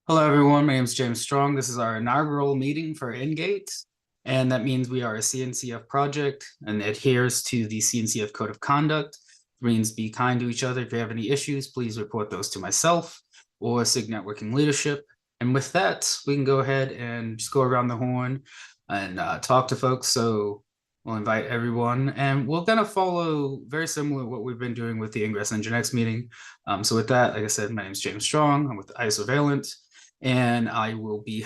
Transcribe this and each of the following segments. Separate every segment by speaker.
Speaker 1: Hello, everyone. My name is James Strong. This is our inaugural meeting for InGate, and that means we are a CNCF project and adheres to the CNCF Code of Conduct. It means be kind to each other. If you have any issues, please report those to myself or SIG Networking Leadership. And with that, we can go ahead and just go around the horn and talk to folks. So we'll invite everyone, and we're going to follow very similar to what we've been doing with the Ingress Engine X meeting. So with that, like I said, my name is James Strong. I'm with Isovalent, and I will be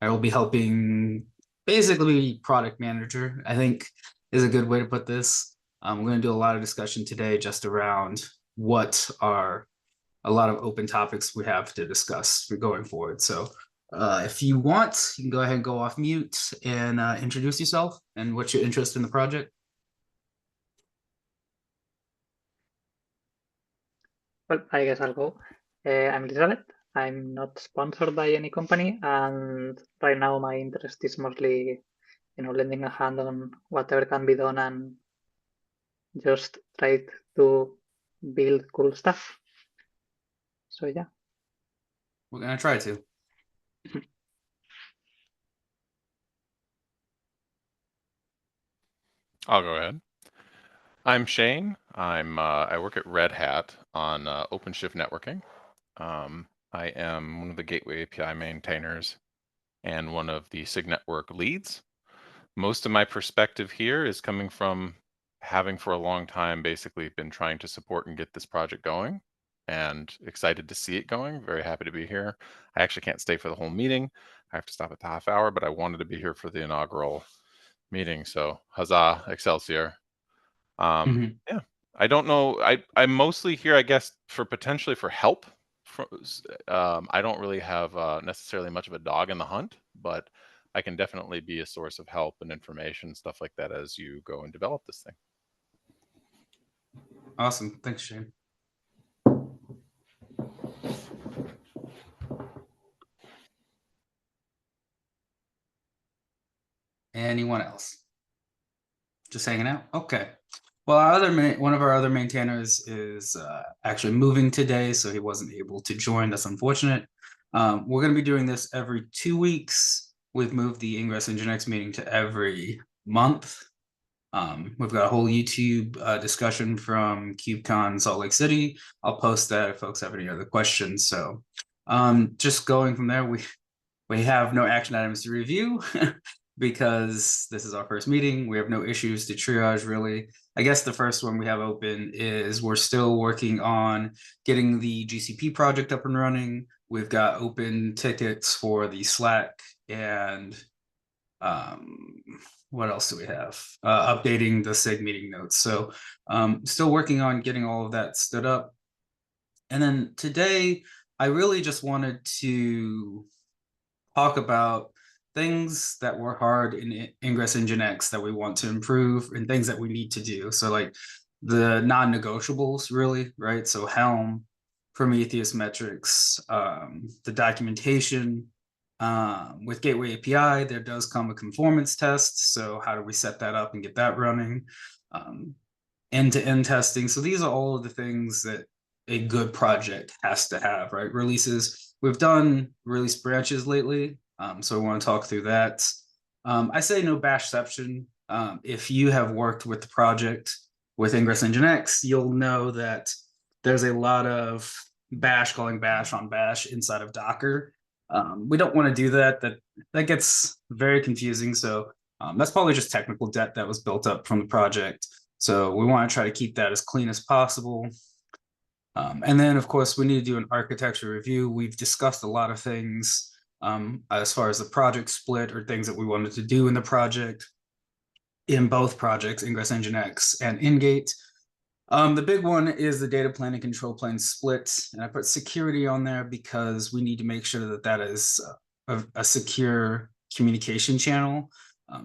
Speaker 1: helping basically product manager, I think is a good way to put this. We're going to do a lot of discussion today just around what are a lot of open topics we have to discuss for going forward. So if you want, you can go ahead and go off mute and introduce yourself and what's your interest in the project.
Speaker 2: Well, I guess I'll go. I'm Elizabeth. I'm not sponsored by any company, and right now my interest is mostly, lending a hand on whatever can be done and just try to build cool stuff. So yeah.
Speaker 1: We're going to try to.
Speaker 3: I'll go ahead. I'm Shane. I work at Red Hat on OpenShift networking. I am one of the Gateway API maintainers and one of the SIG-Network leads. Most of my perspective here is coming from having for a long time basically been trying to support and get this project going, and excited to see it going. Very happy to be here. I actually can't stay for the whole meeting. I have to stop at the half hour, but I wanted to be here for the inaugural meeting. So huzzah, Excelsior. Yeah, I don't know. I'm mostly here, I guess, for potentially for help. I don't really have necessarily much of a dog in the hunt, but I can definitely be a source of help and information, stuff like that, as you go and develop this thing.
Speaker 1: Awesome. Thanks, Shane. Anyone else? Just hanging out? Okay. Well, one of our other maintainers is actually moving today, so he wasn't able to join. That's unfortunate. We're going to be doing this every 2 weeks. We've moved the Ingress Engine X meeting to every month. We've got a whole YouTube discussion from KubeCon Salt Lake City. I'll post that if folks have any other questions. So just going from there, we have no action items to review because this is our first meeting. We have no issues to triage, really. I guess the first one we have open is we're still working on getting the GCP project up and running. We've got open tickets for the Slack, and what else do we have? Updating the SIG meeting notes. So still working on getting all of that stood up. And then today, I really just wanted to talk about things that were hard in Ingress Engine X that we want to improve and things that we need to do. So like the non-negotiables, really, right? So Helm, Prometheus metrics, the documentation. With Gateway API, there does come a conformance test. So how do we set that up and get that running? End-to-end testing. So these are all of the things that a good project has to have, right? Releases. We've done release branches lately, so I want to talk through that. I say no bashception. If you have worked with the project with Ingress Engine X, you'll know that there's a lot of bash calling bash on bash inside of Docker. We don't want to do that. That gets very confusing. So that's probably just technical debt that was built up from the project. So we want to try to keep that as clean as possible. And then, of course, we need to do an architecture review. We've discussed a lot of things as far as the project split or things that we wanted to do in the project, in both projects, Ingress Engine X and InGate. The big one is the data plane and control plane split. And I put security on there because we need to make sure that that is a secure communication channel,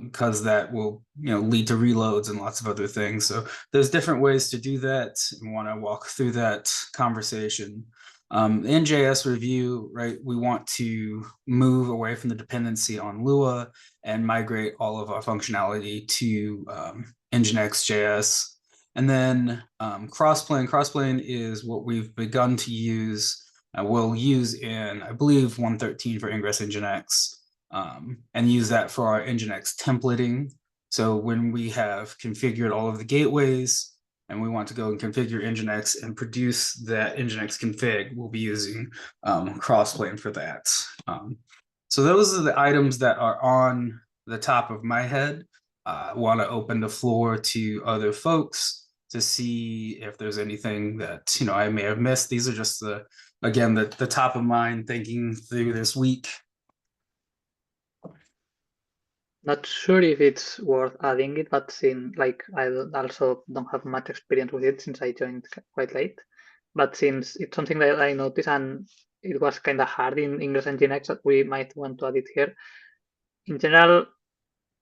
Speaker 1: because that will lead to reloads and lots of other things. So there's different ways to do that. I want to walk through that conversation. NJS review, right? We want to move away from the dependency on Lua and migrate all of our functionality to Nginx.js. And then crossplane. Crossplane is what we've begun to use we'll use in, I believe, 113 for Ingress Nginx, and use that for our Nginx templating. So when we have configured all of the gateways and we want to go and configure Nginx and produce that Nginx config, we'll be using Crossplane for that. So those are the items that are on the top of my head. I want to open the floor to other folks to see if there's anything that I may have missed. These are just again the top of mind thinking through this week.
Speaker 2: Not sure if it's worth adding it, but since I also don't have much experience with it since I joined quite late. But since it's something that I noticed and it was kind of hard in Ingress Nginx, we might want to add it here. In general,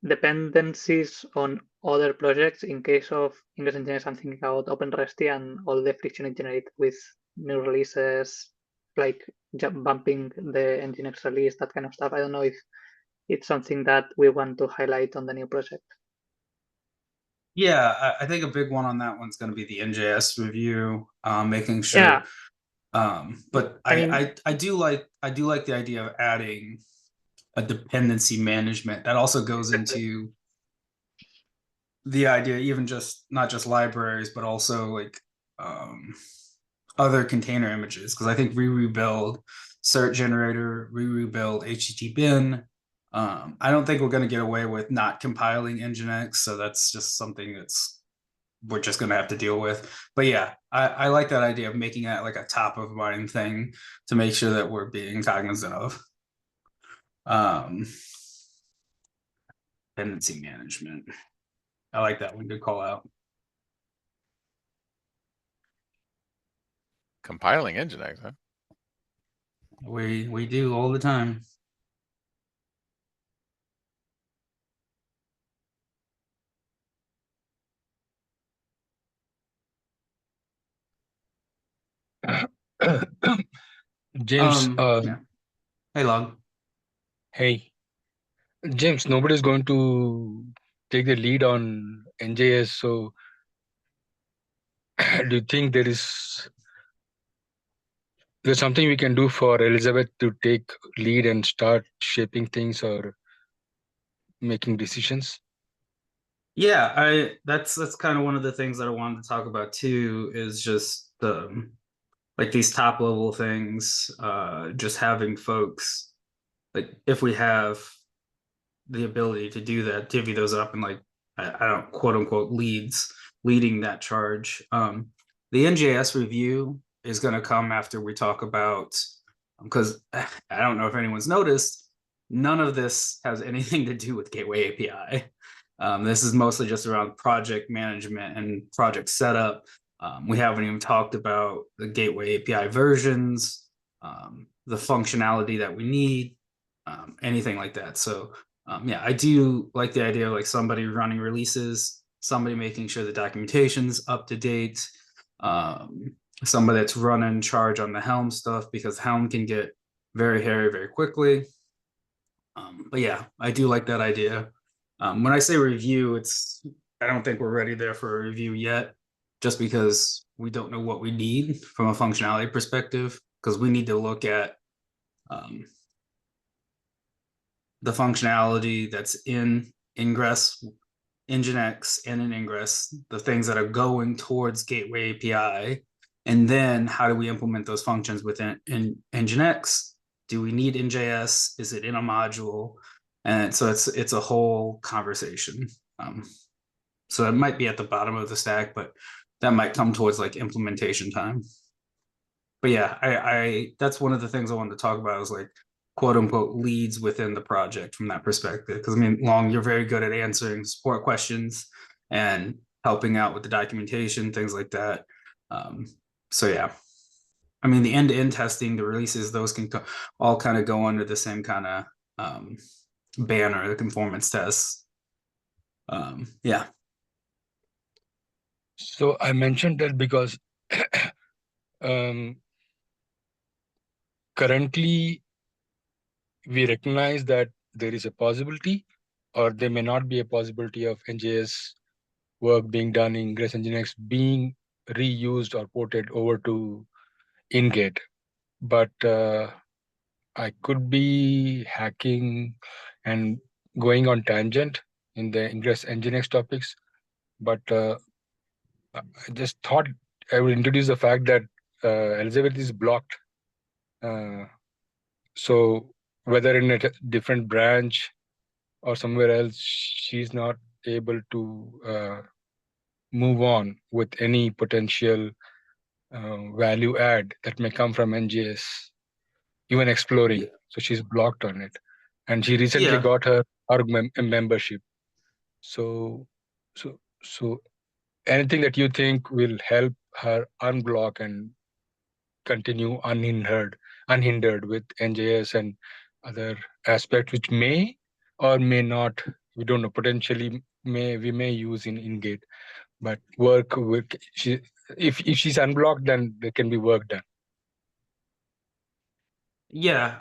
Speaker 2: dependencies on other projects. In case of Ingress Nginx, I'm thinking about OpenResty and all the friction it generates with new releases, like bumping the Nginx release, that kind of stuff. I don't know if it's something that we want to highlight on the new project.
Speaker 1: Yeah, I think a big one on that one's going to be the NJS review, making sure.
Speaker 2: Yeah.
Speaker 1: But I do like the idea of adding a dependency management that also goes into the idea, even just not just libraries, but also like other container images. Because I think rebuild cert generator, rebuild HTTP bin. I don't think we're going to get away with not compiling Nginx, so that's just something we're just going to have to deal with. But yeah, I like that idea of making that like a top of mind thing to make sure that we're being cognizant of. Dependency management. I like that one. Good call out.
Speaker 3: Compiling Nginx, huh?
Speaker 1: We do all the time.
Speaker 4: James,
Speaker 1: Yeah. Hey, Log.
Speaker 4: hey, James, nobody's going to take the lead on NJS. So, do you think there's something we can do for Elizabeth to take lead and start shaping things or making decisions?
Speaker 1: Yeah, that's kind of one of the things that I wanted to talk about too, is just like these top level things, just having folks, like if we have the ability to do that, divvy those up, and like I don't quote unquote leading that charge. The NJS review is going to come after we talk about, because I don't know if anyone's noticed, none of this has anything to do with Gateway API. This is mostly just around project management and project setup. We haven't even talked about the Gateway API versions, the functionality that we need, anything like that. So yeah, I do like the idea of like somebody running releases, somebody making sure the documentation's up to date, somebody that's running charge on the Helm stuff, because Helm can get very hairy very quickly. But yeah, I do like that idea. When I say review, I don't think we're ready there for a review yet, just because we don't know what we need from a functionality perspective, because we need to look at the functionality that's in Ingress, Nginx, and in Ingress, the things that are going towards Gateway API, and then how do we implement those functions within Nginx? Do we need NJS? Is it in a module? And so it's a whole conversation. So it might be at the bottom of the stack, but that might come towards like implementation time. But yeah, I that's one of the things I wanted to talk about, is like quote unquote leads within the project from that perspective. Because I mean, Long, you're very good at answering support questions and helping out with the documentation, things like that. So yeah, I mean, the end-to-end testing, the releases, those can all kind of go under the same kind of banner, the conformance tests. Yeah.
Speaker 4: So I mentioned that because currently we recognize that there is a possibility, or there may not be a possibility, of NJS work being done in Ingress Nginx being reused or ported over to InGate. but I could be hacking and going on tangent in the Ingress Nginx topics, but I just thought I would introduce the fact that Elizabeth is blocked. So whether in a different branch or somewhere else, she's not able to move on with any potential value add that may come from NGS, even exploring.
Speaker 1: Yeah.
Speaker 4: So she's blocked on it, and she recently
Speaker 1: Yeah.
Speaker 4: got her org membership. So anything that you think will help her unblock and continue unhindered with NJS and other aspects which may or may not, we don't know, potentially we may use in InGate, but work with if she's unblocked, then there can be work done.
Speaker 1: Yeah,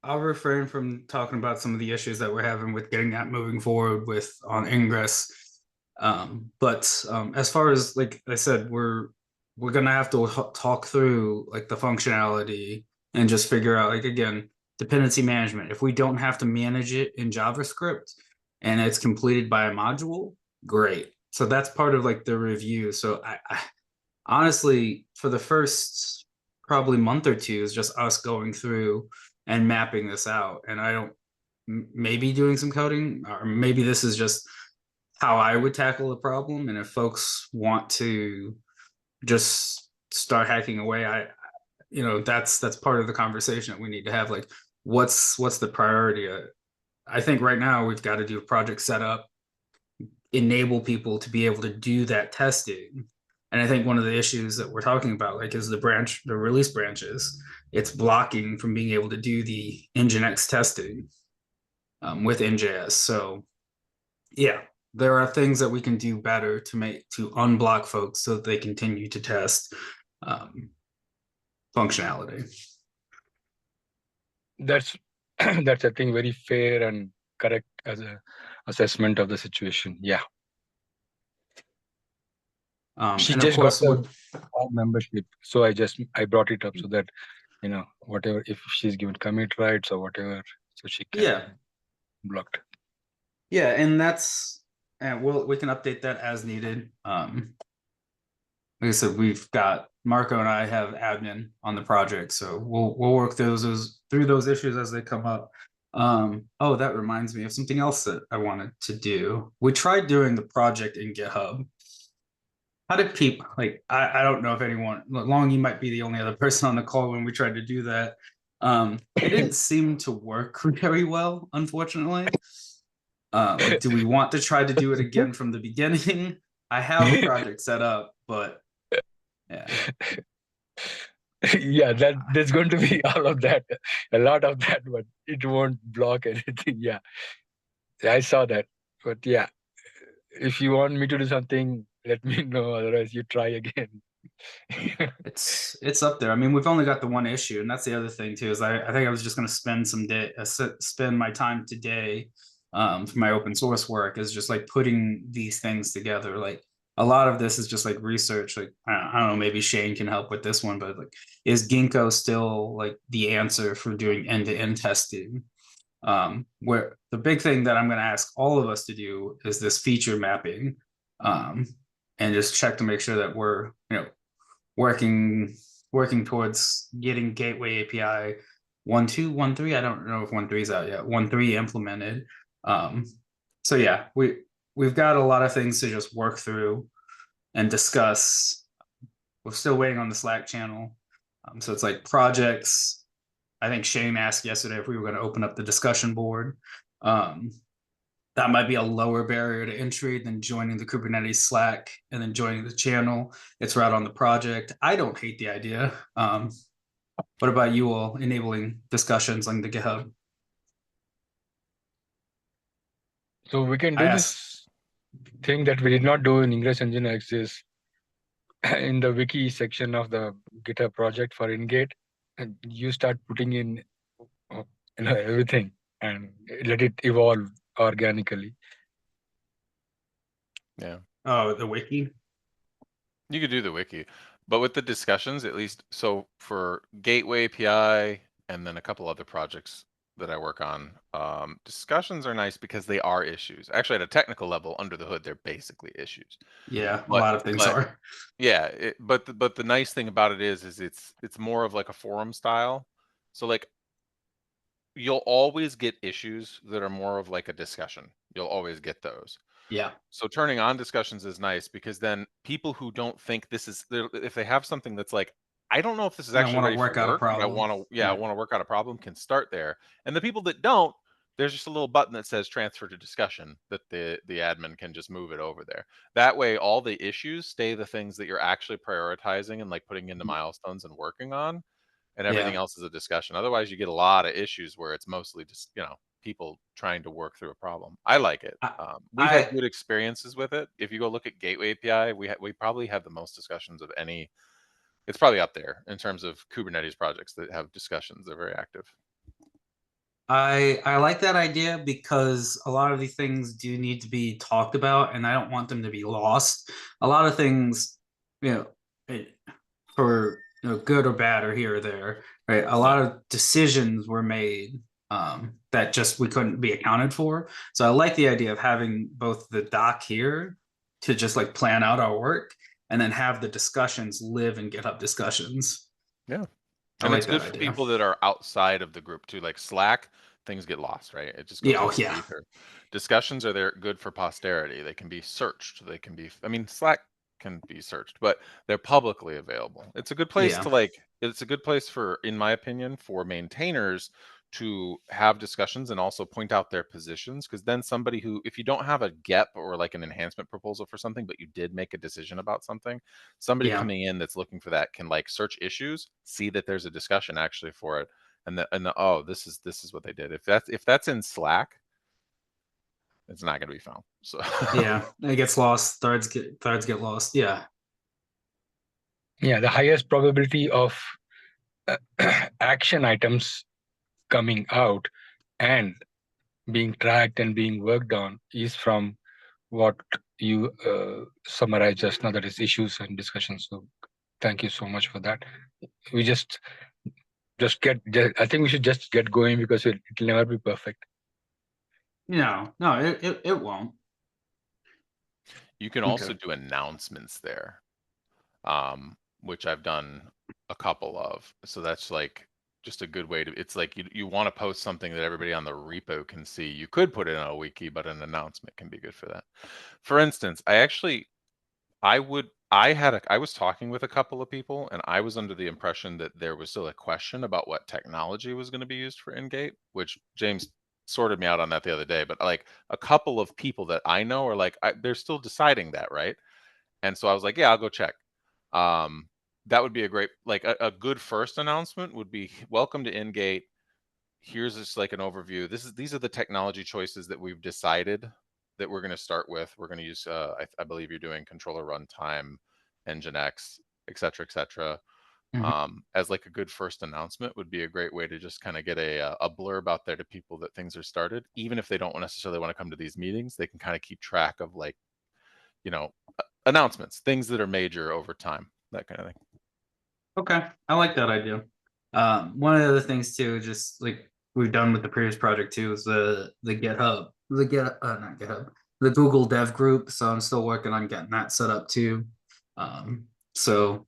Speaker 1: I'll refrain from talking about some of the issues that we're having with getting that moving forward with on Ingress. But as far as, like I said, we're gonna have to talk through like the functionality and just figure out, like, again, dependency management. If we don't have to manage it in JavaScript and it's completed by a module, great. So that's part of like the review. So I honestly, for the first probably month or two, is just us going through and mapping this out. And I don't, maybe doing some coding, or maybe this is just how I would tackle the problem. And if folks want to just start hacking away, that's part of the conversation that we need to have. Like, what's the priority? I think right now we've got to do a project setup, enable people to be able to do that testing. And I think one of the issues that we're talking about, like, is the release branches. It's blocking from being able to do the Nginx testing with NJS. So yeah, there are things that we can do better to unblock folks so that they continue to test functionality.
Speaker 4: That's that's, I think, very fair and correct as a assessment of the situation. Yeah. She
Speaker 1: And of
Speaker 4: just got
Speaker 1: course,
Speaker 4: a membership, so I brought it up so that whatever, if she's given commit rights or whatever, so she can
Speaker 1: yeah,
Speaker 4: blocked.
Speaker 1: yeah, and we can update that as needed. Like I said, we've got Marco and I have admin on the project, so we'll work through those issues as they come up. Oh, that reminds me of something else that I wanted to do. We tried doing the project in GitHub. How did people, like, I don't know if anyone, Long, you might be the only other person on the call when we tried to do that. It didn't seem to work very well, unfortunately. Like, do we want to try to do it again from the beginning? I have a project set up, but yeah.
Speaker 4: Yeah, there's going to be all of that, a lot of that, but it won't block anything. Yeah, I saw that. But yeah, if you want me to do something, let me know. Otherwise, you try again.
Speaker 1: It's up there. I mean, we've only got the one issue, and that's the other thing too. Is I think I was just going to spend my time today for my open source work, is just like putting these things together. Like, a lot of this is just like research. Like, I don't know, maybe Shane can help with this one, but like, is Ginkgo still like the answer for doing end-to-end testing? Where the big thing that I'm going to ask all of us to do is this feature mapping, and just check to make sure that we're working towards getting Gateway API 1.2, 1.3. I don't know if 1.3 is out yet. 1.3 implemented. So yeah, we've got a lot of things to just work through and discuss. We're still waiting on the Slack channel. So it's like projects. I think Shane asked yesterday if we were going to open up the discussion board. That might be a lower barrier to entry than joining the Kubernetes Slack and then joining the channel. It's right on the project. I don't hate the idea. What about you all, enabling discussions on the GitHub?
Speaker 4: So we can do this thing that we did not do in Ingress Nginx, is in the wiki section of the GitHub project for InGate, and you start putting in everything and let it evolve organically.
Speaker 3: Yeah.
Speaker 1: Oh, the wiki?
Speaker 3: You could do the wiki. But with the discussions, at least, so for Gateway API and then a couple other projects that I work on, discussions are nice because they are issues. Actually, at a technical level, under the hood, they're basically issues.
Speaker 1: Yeah, a
Speaker 3: But
Speaker 1: lot of things are.
Speaker 3: yeah, but the nice thing about it is it's more of like a forum style. So like you'll always get issues that are more of like a discussion. You'll always get those.
Speaker 1: Yeah.
Speaker 3: So turning on discussions is nice because then people who don't think this is if they have something that's like, I don't know if this is
Speaker 1: I
Speaker 3: actually
Speaker 1: want to
Speaker 3: ready for
Speaker 1: work out a
Speaker 3: work, but I
Speaker 1: problem.
Speaker 3: want to, I want to work out a problem, can start there. And the people that don't, there's just a little button that says transfer to discussion that the admin can just move it over there. That way, all the issues stay the things that you're actually prioritizing and like putting into milestones and working on, and everything
Speaker 1: Yeah.
Speaker 3: else is a discussion. Otherwise, you get a lot of issues where it's mostly just people trying to work through a problem. I like it. We've had
Speaker 1: I
Speaker 3: good experiences with it. If you go look at Gateway API, we probably have the most discussions of any. It's probably up there in terms of Kubernetes projects that have discussions. They're very active.
Speaker 1: I like that idea because a lot of these things do need to be talked about, and I don't want them to be lost. A lot of things, you know, for good or bad or here or there, right? A lot of decisions were made that just we couldn't be accounted for. So I like the idea of having both the doc here to just like plan out our work, and then have the discussions live in GitHub discussions.
Speaker 3: Yeah.
Speaker 1: I
Speaker 3: And
Speaker 1: like
Speaker 3: it's
Speaker 1: that
Speaker 3: good for
Speaker 1: idea.
Speaker 3: people that are outside of the group too. Like Slack, things get lost, right? It just goes
Speaker 1: Yeah, oh,
Speaker 3: into the
Speaker 1: yeah.
Speaker 3: ether. Discussions are there good for posterity. They can be searched. They can be, I mean, Slack can be searched, but they're publicly available. It's a good place
Speaker 1: Yeah.
Speaker 3: to like, it's a good place for, in my opinion, for maintainers to have discussions and also point out their positions. Because then somebody who, if you don't have a GEP or like an enhancement proposal for something, but you did make a decision about something, somebody
Speaker 1: Yeah.
Speaker 3: coming in that's looking for that can like search issues, see that there's a discussion actually for it, and oh, this is what they did. If that's in Slack, it's not going to be found. So
Speaker 1: Yeah, it gets lost. Threads get lost. Yeah.
Speaker 4: Yeah, the highest probability of action items coming out and being tracked and being worked on is from what you summarized just now, that is issues and discussions. So thank you so much for that. We just I think we should just get going because it'll never be perfect.
Speaker 1: No, it won't.
Speaker 3: you can also do announcements there, which I've done a couple of. So that's like just a good way to, it's like you want to post something that everybody on the repo can see. You could put it in a wiki, but an announcement can be good for that. For instance, I was talking with a couple of people, and I was under the impression that there was still a question about what technology was going to be used for InGate, which James sorted me out on that the other day. But like a couple of people that I know are like, they're still deciding that, right? And so I was like, yeah, I'll go check. That would be a great, like a good first announcement would be, welcome to InGate. Here's just like an overview. These are the technology choices that we've decided that we're going to start with. We're going to use, I believe you're doing controller runtime, Nginx, et cetera, as like a good first announcement would be a great way to just kind of get a blurb out there to people that things are started. Even if they don't necessarily want to come to these meetings, they can kind of keep track of like, announcements, things that are major over time, that kind of thing.
Speaker 1: Okay, I like that idea. One of the other things too, just like we've done with the previous project too, is the GitHub, not GitHub, the Google Dev group. So I'm still working on getting that set up too. So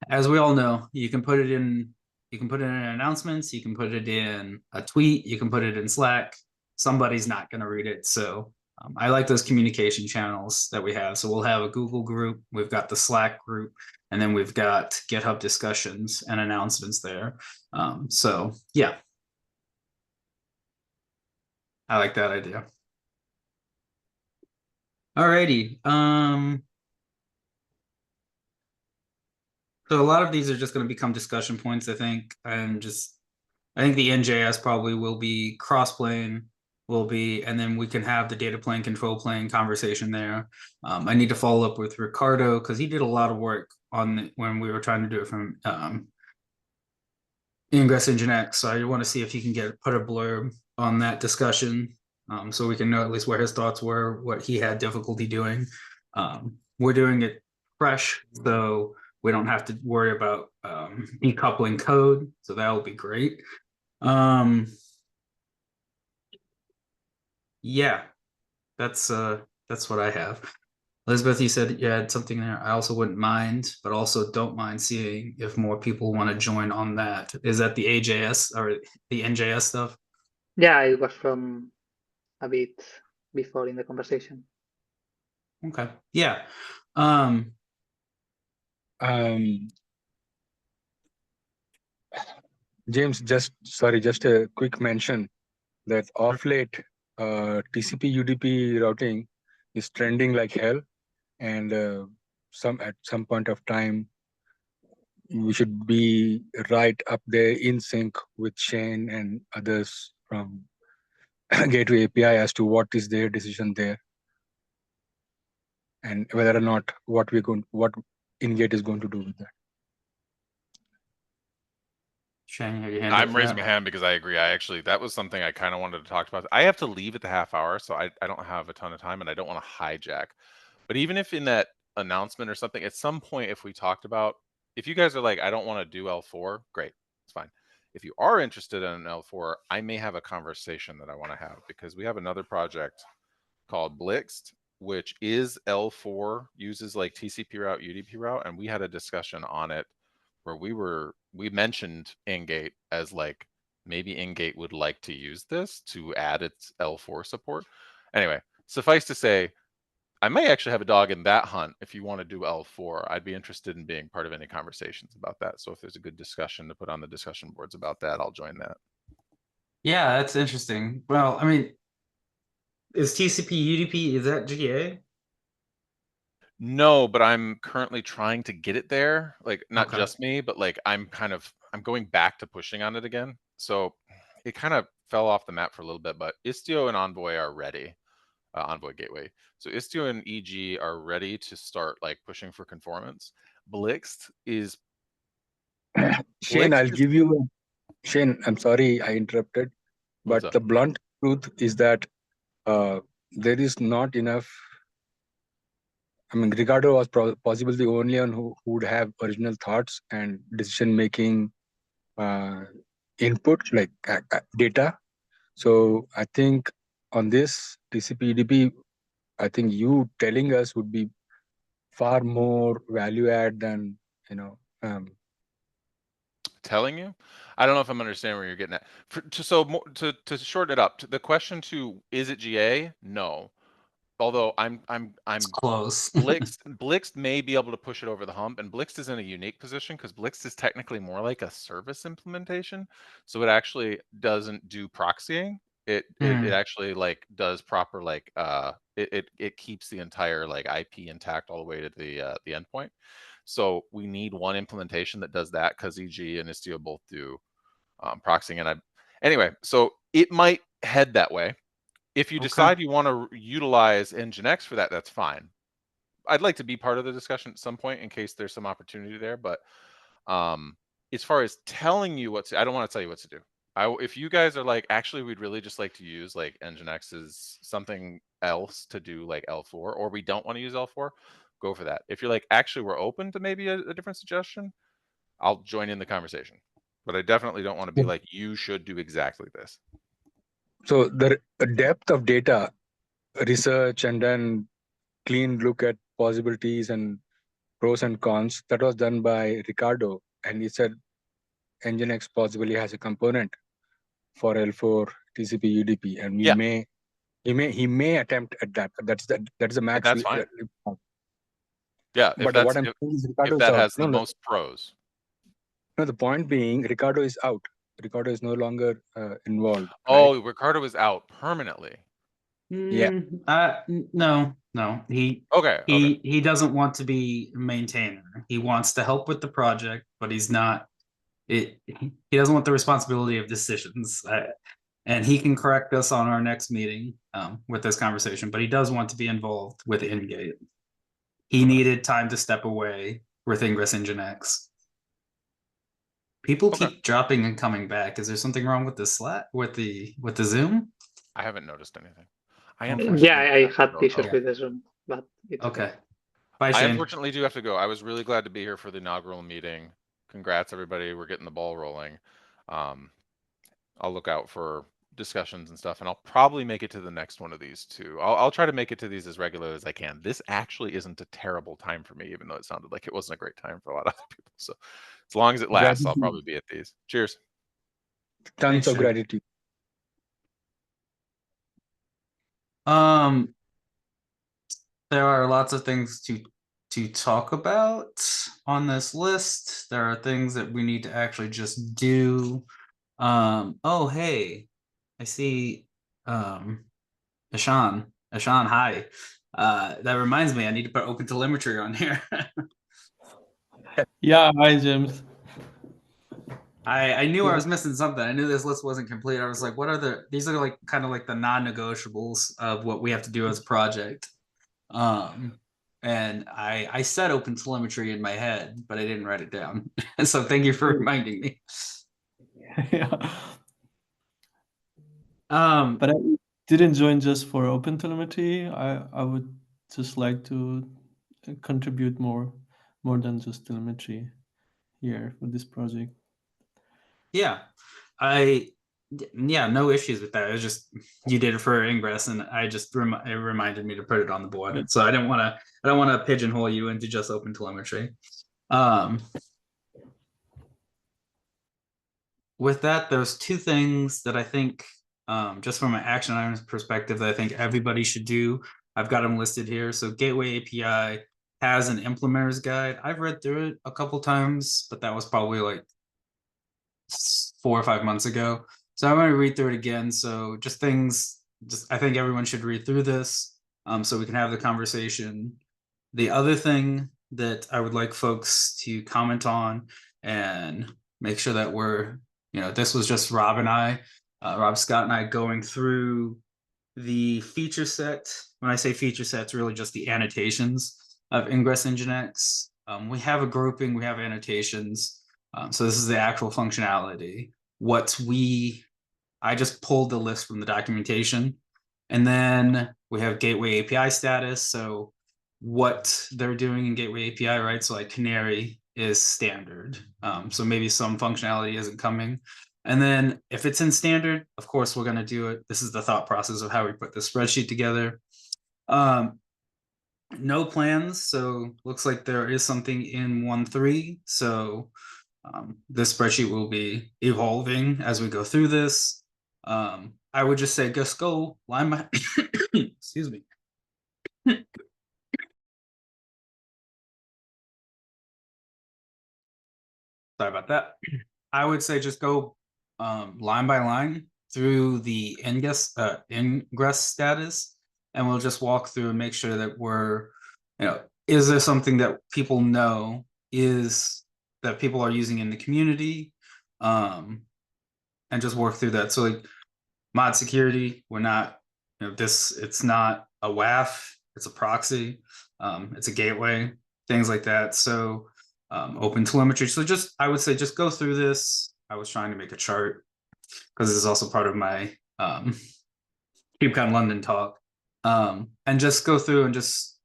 Speaker 1: as we all know, you can put it in announcements, you can put it in a tweet, you can put it in Slack. Somebody's not going to read it. So I like those communication channels that we have. So we'll have a Google group, we've got the Slack group, and then we've got GitHub discussions and announcements there. So yeah, I like that idea. Alrighty. So a lot of these are just going to become discussion points, I think, and I think the NJS probably will be cross-plane, and then we can have the data plane, control plane conversation there. I need to follow up with Ricardo because he did a lot of work on when we were trying to do it from Ingress Nginx. So I want to see if he can put a blurb on that discussion, so we can know at least where his thoughts were, what he had difficulty doing. We're doing it fresh, so we don't have to worry about decoupling code. So that will be great. Yeah, that's what I have. Elizabeth, you said you had something there. I also wouldn't mind, but also don't mind seeing if more people want to join on that. Is that the AJS or the NJS stuff?
Speaker 2: Yeah, it was from a bit before in the conversation.
Speaker 1: Okay. Yeah.
Speaker 4: James, just a quick mention that off late, TCP UDP routing is trending like hell, and at some point of time, we should be right up there in sync with Shane and others from Gateway API as to what is their decision there, and whether or not what InGate is going to do with that.
Speaker 1: Shane, have your hand up
Speaker 3: I'm
Speaker 1: for
Speaker 3: raising
Speaker 1: that?
Speaker 3: my hand because I agree. that was something I kind of wanted to talk about. I have to leave at the half hour, so I don't have a ton of time and I don't want to hijack. But even if in that announcement or something, at some point, if we talked about, if you guys are like, I don't want to do L4, great, it's fine. If you are interested in an L4, I may have a conversation that I want to have, because we have another project called Blixt, which is L4, uses like TCP route, UDP route, and we had a discussion on it where we mentioned InGate as like, maybe InGate would like to use this to add its L4 support. Anyway, suffice to say, I may actually have a dog in that hunt. If you want to do L4, I'd be interested in being part of any conversations about that. So if there's a good discussion to put on the discussion boards about that, I'll join that.
Speaker 1: Yeah, that's interesting. Well, I mean, is TCP UDP, is that GA?
Speaker 3: No, but I'm currently trying to get it there. Like, not
Speaker 1: Okay.
Speaker 3: just me, but like I'm going back to pushing on it again. So it kind of fell off the map for a little bit, but Istio and Envoy are ready. Envoy Gateway. So Istio and EG are ready to start like pushing for conformance. Blixt is
Speaker 4: Shane, Shane, I'm sorry I interrupted, but the blunt truth is that there is not enough. I mean, Ricardo was possibly the only one who would have original thoughts and decision-making input, like data. So I think on this TCP/UDP, I think you telling us would be far more value add than,
Speaker 3: telling you. I don't know if I'm understanding where you're getting at. To shorten it up, the question to is it GA? No. Although I'm
Speaker 1: Close.
Speaker 3: Blixt may be able to push it over the hump, and Blixt is in a unique position because Blixt is technically more like a service implementation. So it actually doesn't do proxying. It actually like does proper like it keeps the entire like IP intact all the way to the endpoint. So we need one implementation that does that, because EG and Istio both do proxying. And anyway, so it might head that way. If you decide you want to utilize Nginx for that, that's fine. I'd like to be part of the discussion at some point in case there's some opportunity there. But as far as telling you what to, I don't want to tell you what to do. If you guys are like, actually, we'd really just like to use like Nginx as something else to do like L4, or we don't want to use L4, go for that. If you're like, actually, we're open to maybe a different suggestion, I'll join in the conversation. But I definitely don't want to be like, you should do exactly this.
Speaker 4: So the depth of data research and then clean look at possibilities and pros and cons, that was done by Ricardo, and he said Nginx possibly has a component for L4 TCP UDP, and he may attempt at that. That's the max.
Speaker 3: That's fine. Yeah,
Speaker 4: but what I'm saying is Ricardo
Speaker 3: if that has the most pros.
Speaker 4: No, the point being Ricardo is out. Ricardo is no longer involved.
Speaker 3: Oh,
Speaker 4: right?
Speaker 3: Ricardo is out permanently.
Speaker 4: Yeah.
Speaker 1: No. He doesn't want to be a maintainer. He wants to help with the project, but he's not. He doesn't want the responsibility of decisions. And he can correct us on our next meeting with this conversation. But he does want to be involved with InGate. He needed time to step away with Ingress Nginx. People keep dropping and coming back. Is there something wrong with the Slack, with the Zoom?
Speaker 3: I haven't noticed anything.
Speaker 2: Yeah, I had issues with the Zoom, but it's okay.
Speaker 1: Bye,
Speaker 3: I
Speaker 1: Shane.
Speaker 3: unfortunately do have to go. I was really glad to be here for the inaugural meeting. Congrats, everybody. We're getting the ball rolling. I'll look out for discussions and stuff, and I'll probably make it to the next one of these too. I'll try to make it to these as regularly as I can. This actually isn't a terrible time for me, even though it sounded like it wasn't a great time for a lot of other people. So as long as it lasts, I'll
Speaker 4: Gratitude.
Speaker 3: probably be at these. Cheers.
Speaker 4: Tons
Speaker 1: Thanks,
Speaker 4: of
Speaker 1: Shane.
Speaker 4: gratitude.
Speaker 1: There are lots of things to talk about on this list. There are things that we need to actually just do. Oh, hey, I see Ashan, hi. That reminds me, I need to put open telemetry on here.
Speaker 5: Yeah, hi James.
Speaker 1: I knew I was missing something. I knew this list wasn't complete. I was like, what are these are like kind of like the non-negotiables of what we have to do as a project. And I said open telemetry in my head, but I didn't write it down. So thank you for reminding me.
Speaker 5: Yeah.
Speaker 1: But
Speaker 5: But I didn't join just for OpenTelemetry. I would just like to contribute more than just telemetry here for this project.
Speaker 1: yeah, no issues with that. It was just you did it for Ingress, and I just it reminded me to put it on the board.
Speaker 5: Yeah.
Speaker 1: So I don't want to pigeonhole you into just open telemetry. With that, there's two things that I think, just from an action items perspective, that I think everybody should do. I've got them listed here. So Gateway API has an implementer's guide. I've read through it a couple times, but that was probably like 4 or 5 months ago. So I'm going to read through it again. So just things, I think everyone should read through this, so we can have the conversation. The other thing that I would like folks to comment on and make sure that we're, this was just Rob Scott and I going through the feature set. When I say feature set, it's really just the annotations of Ingress Nginx. We have a grouping, we have annotations. So this is the actual functionality. I just pulled the list from the documentation. And then we have Gateway API status. So what they're doing in Gateway API, right? So like Canary is standard. So maybe some functionality isn't coming. And then if it's in standard, of course, we're going to do it. This is the thought process of how we put the spreadsheet together. No plans. So looks like there is something in 1.3. So this spreadsheet will be evolving as we go through this. I would just say just go line by excuse me. Sorry about that. I would say just go line by line through the ingress status, and we'll just walk through and make sure that we're, is there something that people know that people are using in the community, and just work through that. So like mod security, we're not, it's not a WAF, it's a proxy, it's a gateway, things like that. So open telemetry. So I would say just go through this. I was trying to make a chart because this is also part of my KubeCon London talk. And just go through and just,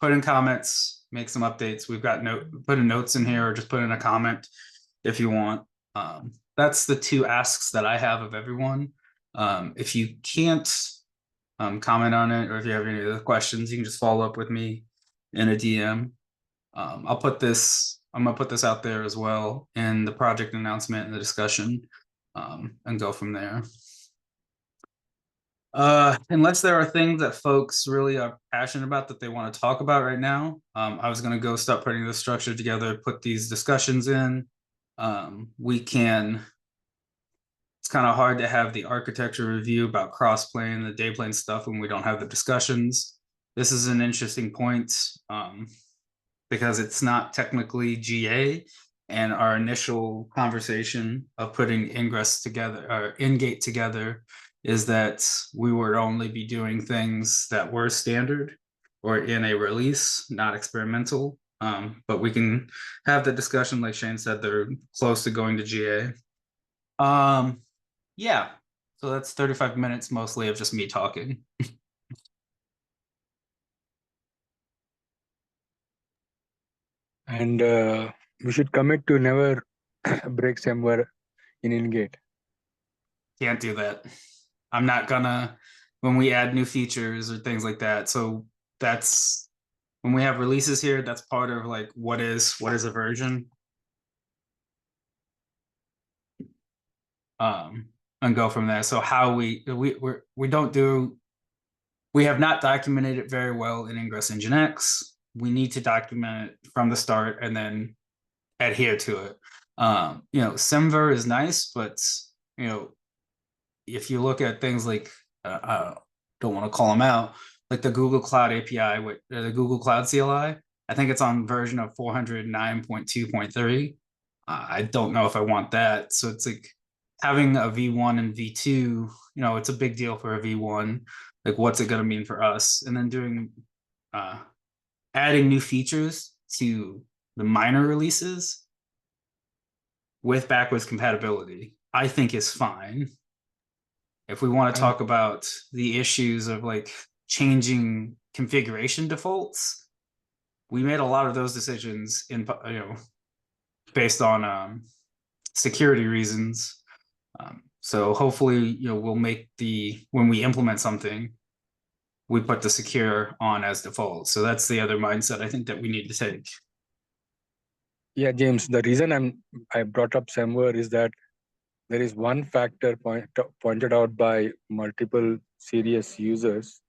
Speaker 1: put in comments, make some updates. We've got put in notes in here, or just put in a comment if you want. That's the two asks that I have of everyone. If you can't comment on it, or if you have any other questions, you can just follow up with me in a DM. I'm gonna put this out there as well in the project announcement and the discussion, and go from there. Unless there are things that folks really are passionate about that they want to talk about right now, I was going to go start putting the structure together, put these discussions in. It's kind of hard to have the architecture review about crossplane and the dayplane stuff when we don't have the discussions. This is an interesting point, because it's not technically GA, and our initial conversation of putting Ingress together, or InGate together, is that we would only be doing things that were standard or in a release, not experimental. But we can have the discussion, like Shane said, they're close to going to GA. Yeah, so that's 35 minutes mostly of just me talking.
Speaker 4: And we should commit to never break SEMware in InGate.
Speaker 1: Can't do that. I'm not gonna when we add new features or things like that. So that's when we have releases here, that's part of like what is a version. And go from there. So how we have not documented it very well in Ingress Engine X. We need to document it from the start and then adhere to it. SEMver is nice, but if you look at things like I don't want to call them out, like the Google Cloud API with the Google Cloud CLI, I think it's on version of 409.2.3. I don't know if I want that. So it's like having a V1 and V2, it's a big deal for a V1. Like, what's it going to mean for us? And then doing adding new features to the minor releases with backwards compatibility, I think is fine. If we want to talk about the issues of like changing configuration defaults, we made a lot of those decisions in based on security reasons. So hopefully, we'll make when we implement something, we put the secure on as default. So that's the other mindset I think that we need to take.
Speaker 4: Yeah, James, the reason I brought up SEMware is that there is one factor pointed out by multiple serious users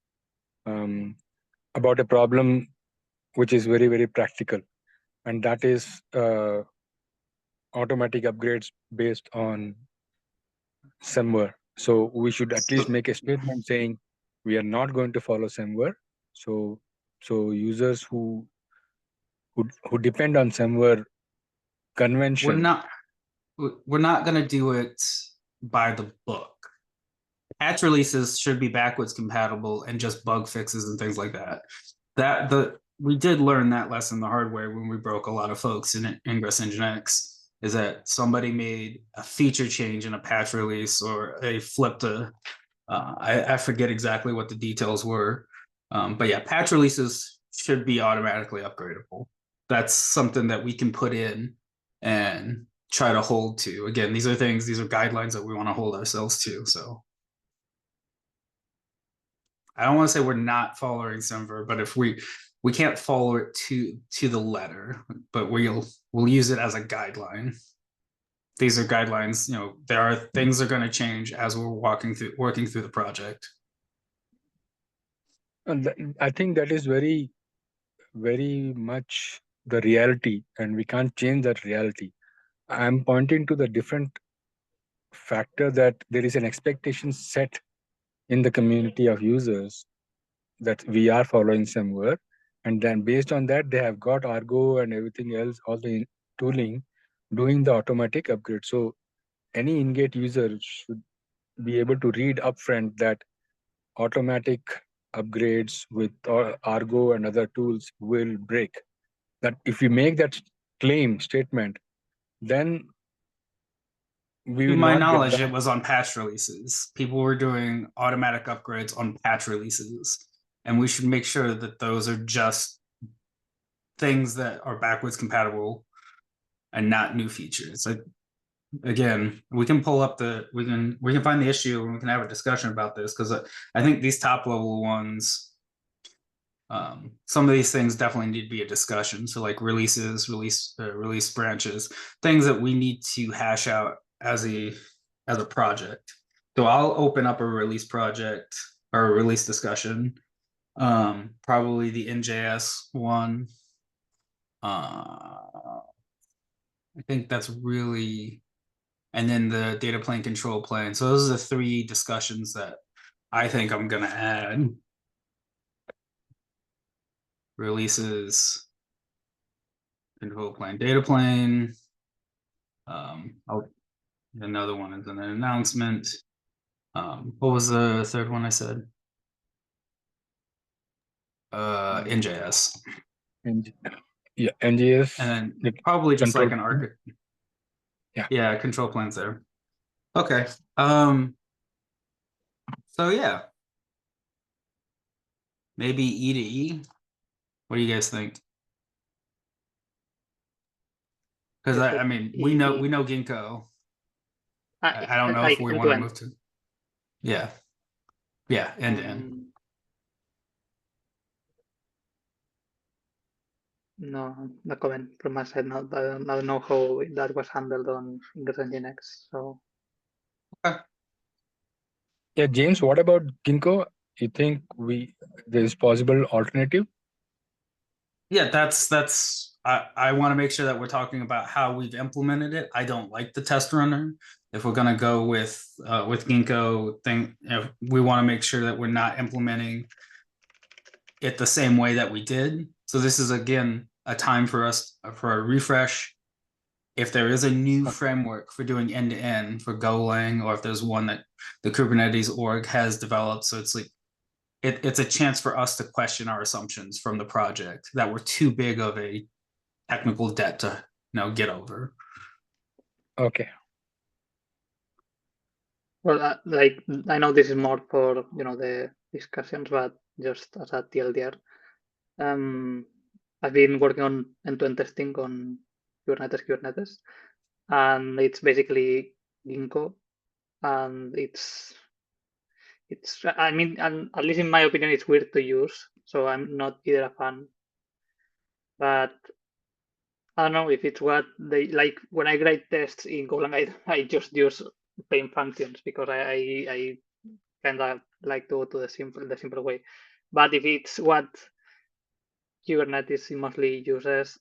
Speaker 4: about a problem which is very, very practical. And that is automatic upgrades based on SEMware. So we should at least make a statement saying we are not going to follow SEMware. So users who depend on SEMware convention.
Speaker 1: We're not going to do it by the book. Patch releases should be backwards compatible and just bug fixes and things like that. We did learn that lesson the hard way when we broke a lot of folks in Ingress Engine X, is that somebody made a feature change in a patch release or a flip to I forget exactly what the details were. But yeah, patch releases should be automatically upgradable. That's something that we can put in and try to hold to. Again, these are guidelines that we want to hold ourselves to. So I don't want to say we're not following SEMver, but if we can't follow it to the letter, but we'll use it as a guideline. These are guidelines. There are things that are going to change as we're working through the project.
Speaker 4: And I think that is very, very much the reality, and we can't change that reality. I'm pointing to the different factor that there is an expectation set in the community of users that we are following SEMware, and then based on that, they have got Argo and everything else, all the tooling, doing the automatic upgrade. So any InGate user should be able to read upfront that automatic upgrades with Argo and other tools will break. That if we make that claim statement, then we
Speaker 1: To
Speaker 4: will
Speaker 1: my
Speaker 4: not
Speaker 1: knowledge,
Speaker 4: get that.
Speaker 1: it was on patch releases. People were doing automatic upgrades on patch releases, and we should make sure that those are just things that are backwards compatible and not new features. Like, again, we can pull up we can find the issue and we can have a discussion about this, because I think these top level ones, some of these things definitely need to be a discussion. So like release branches, things that we need to hash out as a project. So I'll open up a release project or a release discussion. Probably the NJS one. I think that's really, and then the data plane control plane. So those are the three discussions that I think I'm gonna add. Releases, control plane, data plane. Another one is an announcement. What was the third one I said? NJS.
Speaker 4: Yeah, NJS.
Speaker 1: And then probably just like an arc.
Speaker 4: Yeah,
Speaker 1: control plans there. Okay. So yeah, maybe E to E. What do you guys think? Because
Speaker 2: Yes,
Speaker 1: I mean, we know Ginkgo. I don't know if we want to move to. Yeah. Yeah, end to end.
Speaker 2: No, no comment from my side. No, I don't know how that was handled on Ingress Nginx. So
Speaker 4: Yeah, James, what about Ginkgo? You think there is possible alternative?
Speaker 1: Yeah, that's I want to make sure that we're talking about how we've implemented it. I don't like the test runner. If we're gonna go with Ginkgo thing, we want to make sure that we're not implementing it the same way that we did. So this is again a time for us for a refresh. If there is a new framework for doing end to end for Golang, or if there's one that the Kubernetes org has developed, so it's like it's a chance for us to question our assumptions from the project that were too big of a technical debt to get over.
Speaker 4: Okay.
Speaker 2: well, like I know this is more for the discussions, but just as a TLDR, I've been working on end-to-end testing on Kubernetes, and it's basically Ginkgo, and it's I mean, and at least in my opinion, it's weird to use. So I'm not either a fan, but I don't know if it's what they like. When I write tests in Golang, I just use plain functions because I kind of like to go to the simple way. But if it's what Kubernetes mostly uses,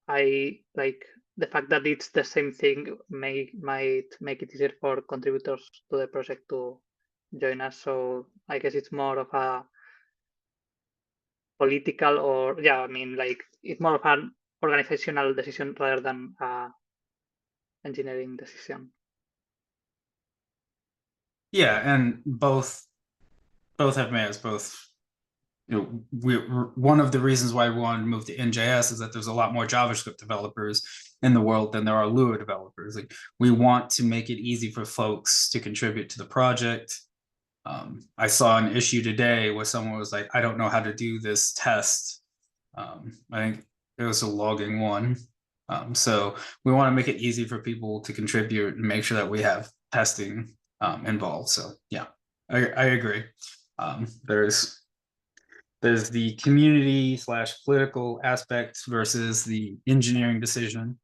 Speaker 2: I like the fact that it's the same thing might make it easier for contributors to the project to join us. So I guess it's more of a political, or I mean, like it's more of an organizational decision rather than a engineering decision.
Speaker 1: Yeah, and both have made us both. One of the reasons why we wanted to move to NJS is that there's a lot more JavaScript developers in the world than there are Lua developers. Like, we want to make it easy for folks to contribute to the project. I saw an issue today where someone was like, I don't know how to do this test. I think it was a logging one. So we want to make it easy for people to contribute and make sure that we have testing involved. So yeah, I agree. There's the community / political aspect versus the engineering decision.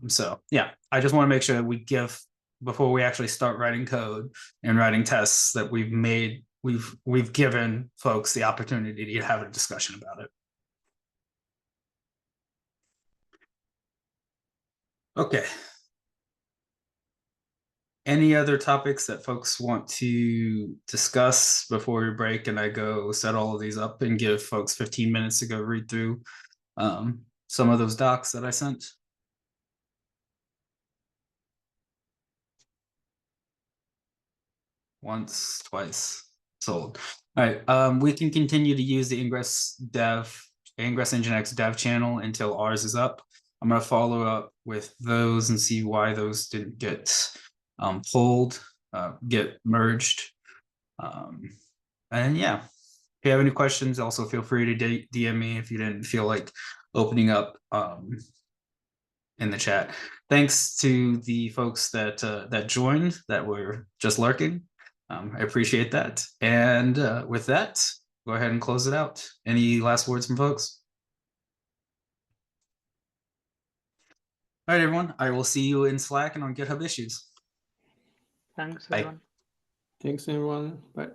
Speaker 1: So yeah, I just want to make sure that we give, before we actually start writing code and writing tests, that we've given folks the opportunity to have a discussion about it. Okay. Any other topics that folks want to discuss before we break and I go set all of these up and give folks 15 minutes to go read through some of those docs that I sent? Once, twice, sold. All right, we can continue to use the Ingress Nginx dev channel until ours is up. I'm going to follow up with those and see why those didn't get pulled, get merged. And yeah, if you have any questions, also feel free to DM me if you didn't feel like opening up in the chat. Thanks to the folks that joined, that were just lurking. I appreciate that. And with that, go ahead and close it out. Any last words from folks? All right, everyone. I will see you in Slack and on GitHub issues.
Speaker 2: Thanks,
Speaker 1: Bye.
Speaker 2: everyone.
Speaker 5: Thanks, everyone. Bye.